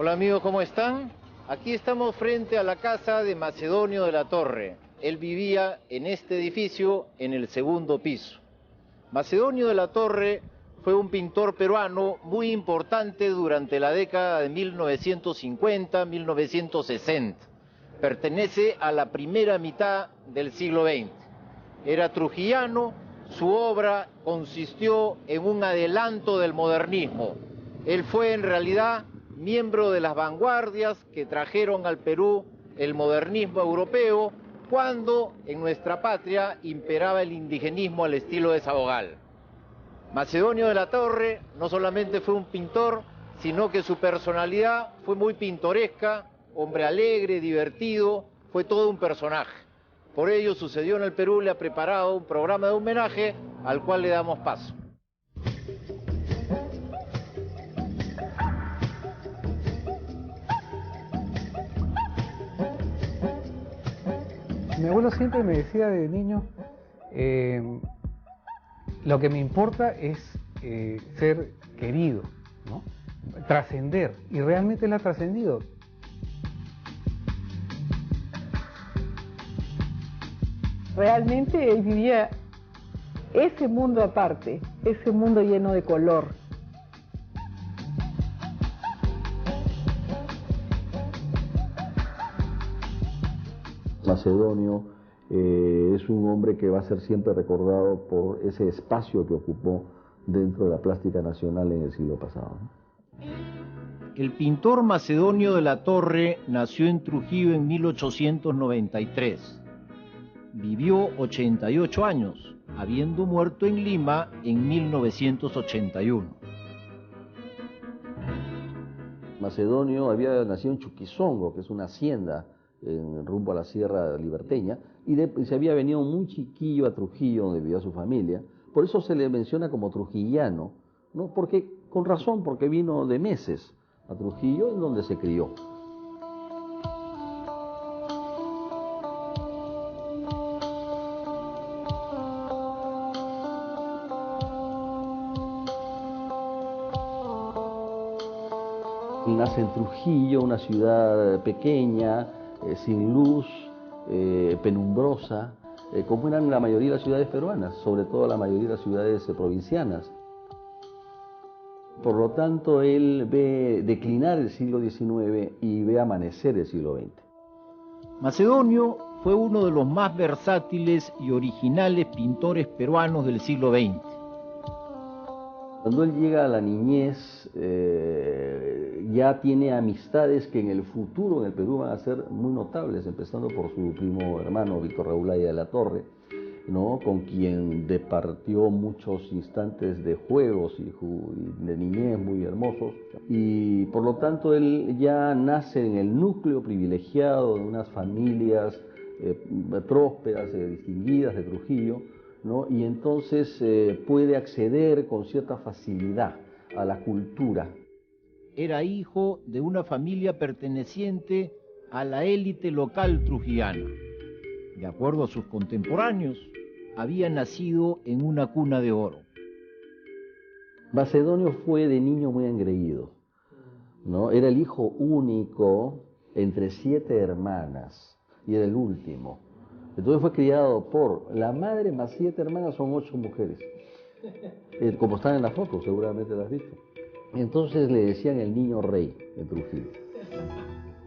Hola amigos, ¿cómo están? Aquí estamos frente a la casa de Macedonio de la Torre. Él vivía en este edificio en el segundo piso. Macedonio de la Torre fue un pintor peruano muy importante durante la década de 1950-1960. Pertenece a la primera mitad del siglo XX. Era trujillano, su obra consistió en un adelanto del modernismo. Él fue en realidad miembro de las vanguardias que trajeron al Perú el modernismo europeo cuando en nuestra patria imperaba el indigenismo al estilo de Sabogal. Macedonio de la Torre no solamente fue un pintor, sino que su personalidad fue muy pintoresca, hombre alegre, divertido, fue todo un personaje. Por ello, Sucedió en el Perú le ha preparado un programa de homenaje al cual le damos paso. Mi abuelo siempre me decía de niño, lo que me importa es ser querido, ¿no? Trascender, y realmente él ha trascendido. Realmente él vivía ese mundo aparte, ese mundo lleno de color. Macedonio es un hombre que va a ser siempre recordado por ese espacio que ocupó dentro de la plástica nacional en el siglo pasado, ¿no? El pintor Macedonio de la Torre nació en Trujillo en 1893. Vivió 88 años, habiendo muerto en Lima en 1981. Macedonio había nacido en Chuquizongo, que es una hacienda en rumbo a la Sierra Liberteña, y se había venido muy chiquillo a Trujillo, donde vivía su familia. Por eso se le menciona como trujillano, ¿no? Porque, con razón, porque vino de meses a Trujillo, en donde se crió. Nace en Trujillo, una ciudad pequeña, sin luz, penumbrosa, como eran la mayoría de las ciudades peruanas, sobre todo la mayoría de las ciudades provincianas. Por lo tanto, él ve declinar el siglo XIX y ve amanecer el siglo XX. Macedonio fue uno de los más versátiles y originales pintores peruanos del siglo XX. Cuando él llega a la niñez, ya tiene amistades que en el futuro en el Perú van a ser muy notables, empezando por su primo hermano Víctor Reulaya de la Torre, ¿no? Con quien departió muchos instantes de juegos y de niñez muy hermosos. Y por lo tanto él ya nace en el núcleo privilegiado de unas familias prósperas, distinguidas de Trujillo, ¿no? Y entonces puede acceder con cierta facilidad a la cultura. Era hijo de una familia perteneciente a la élite local trujillana. De acuerdo a sus contemporáneos, había nacido en una cuna de oro. Macedonio fue de niño muy engreído, ¿no? Era el hijo único entre 7 hermanas y era el último. Entonces fue criado por la madre más 7 hermanas, son 8 mujeres. Como están en la foto, seguramente las has visto. Entonces le decían el niño rey de Trujillo,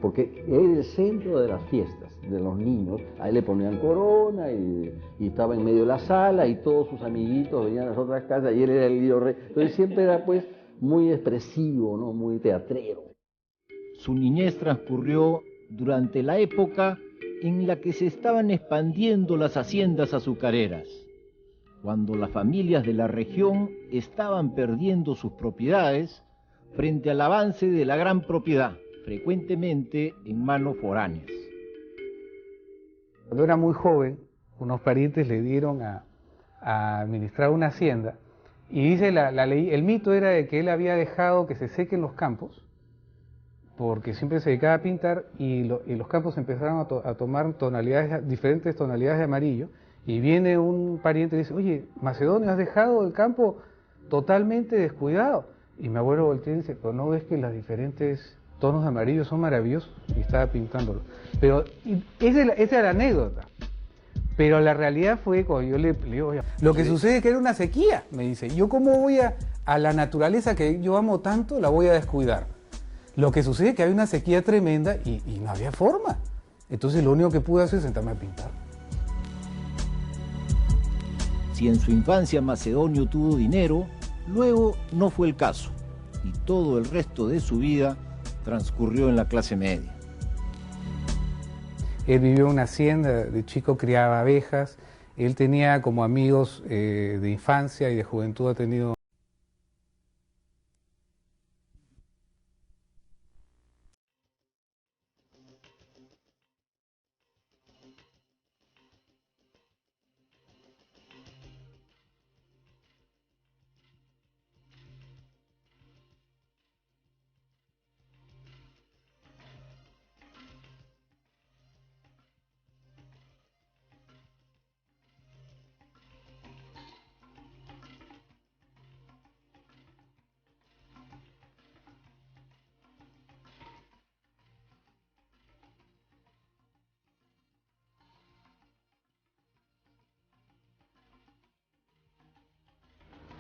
porque era el centro de las fiestas de los niños. A él le ponían corona y estaba en medio de la sala y todos sus amiguitos venían a las otras casas y él era el niño rey. Entonces siempre era pues muy expresivo, ¿no? Muy teatrero. Su niñez transcurrió durante la época en la que se estaban expandiendo las haciendas azucareras, cuando las familias de la región estaban perdiendo sus propiedades frente al avance de la gran propiedad, frecuentemente en manos foráneas. Cuando era muy joven, unos parientes le dieron a administrar una hacienda, y dice la ley, el mito era de que él había dejado que se sequen los campos, porque siempre se dedicaba a pintar, y los campos empezaron a tomar diferentes tonalidades de amarillo, y viene un pariente y dice, oye, Macedonio, has dejado el campo totalmente descuidado. Y mi abuelo voltea y dice, pero ¿no ves que las diferentes tonos amarillos son maravillosos, y estaba pintándolo. Pero esa es la anécdota. Pero la realidad fue cuando yo le digo, oye, lo que sucede es que era una sequía, me dice. Yo cómo voy a la naturaleza que yo amo tanto, la voy a descuidar. Lo que sucede es que había una sequía tremenda y no había forma. Entonces lo único que pude hacer es sentarme a pintar. Si en su infancia Macedonio tuvo dinero, luego no fue el caso, y todo el resto de su vida transcurrió en la clase media. Él vivió en una hacienda, de chico criaba abejas, él tenía como amigos de infancia y de juventud, ha tenido...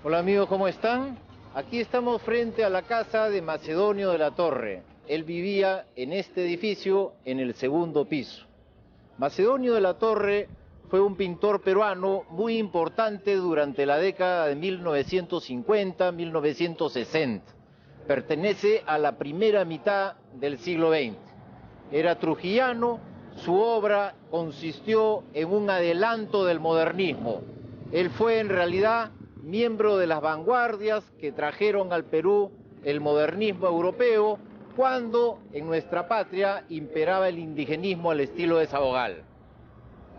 Hola amigos, ¿cómo están? Aquí estamos frente a la casa de Macedonio de la Torre. Él vivía en este edificio en el segundo piso. Macedonio de la Torre fue un pintor peruano muy importante durante la década de 1950-1960. Pertenece a la primera mitad del siglo XX. Era trujillano, su obra consistió en un adelanto del modernismo. Él fue en realidad miembro de las vanguardias que trajeron al Perú el modernismo europeo cuando en nuestra patria imperaba el indigenismo al estilo de Sabogal.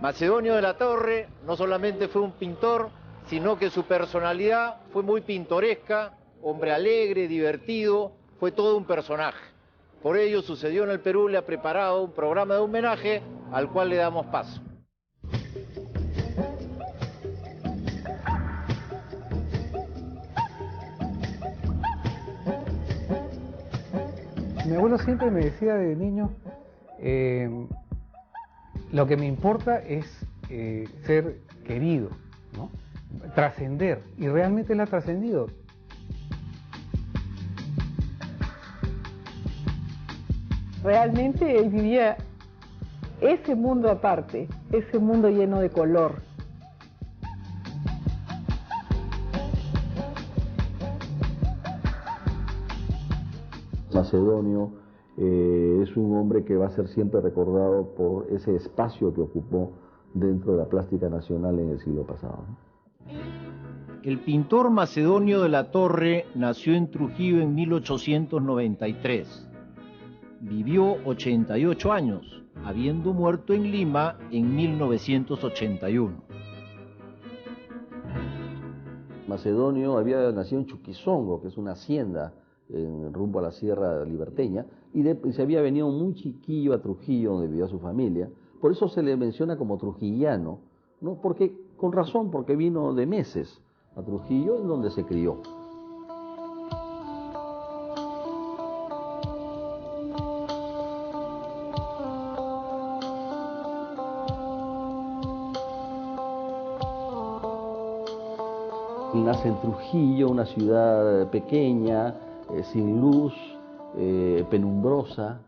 Macedonio de la Torre no solamente fue un pintor, sino que su personalidad fue muy pintoresca, hombre alegre, divertido, fue todo un personaje. Por ello, Sucedió en el Perú le ha preparado un programa de homenaje al cual le damos paso. Mi abuelo siempre me decía de niño, lo que me importa es ser querido, ¿no? Trascender, y realmente él ha trascendido. Realmente él vivía ese mundo aparte, ese mundo lleno de color. Macedonio es un hombre que va a ser siempre recordado por ese espacio que ocupó dentro de la plástica nacional en el siglo pasado, ¿no? El pintor Macedonio de la Torre nació en Trujillo en 1893. Vivió 88 años, habiendo muerto en Lima en 1981. Macedonio había nacido en Chuquizongo, que es una hacienda rumbo a la Sierra Liberteña, y se había venido muy chiquillo a Trujillo, donde vivía su familia. Por eso se le menciona como trujillano, ¿no? Porque, con razón, porque vino de meses a Trujillo, en donde se crió. Nace en Trujillo, una ciudad pequeña, sin luz, penumbrosa,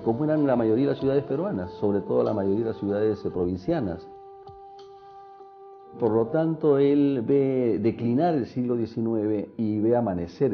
como eran la mayoría de las ciudades peruanas, sobre todo la mayoría de las ciudades provincianas. Por lo tanto, él ve declinar el siglo XIX y ve amanecer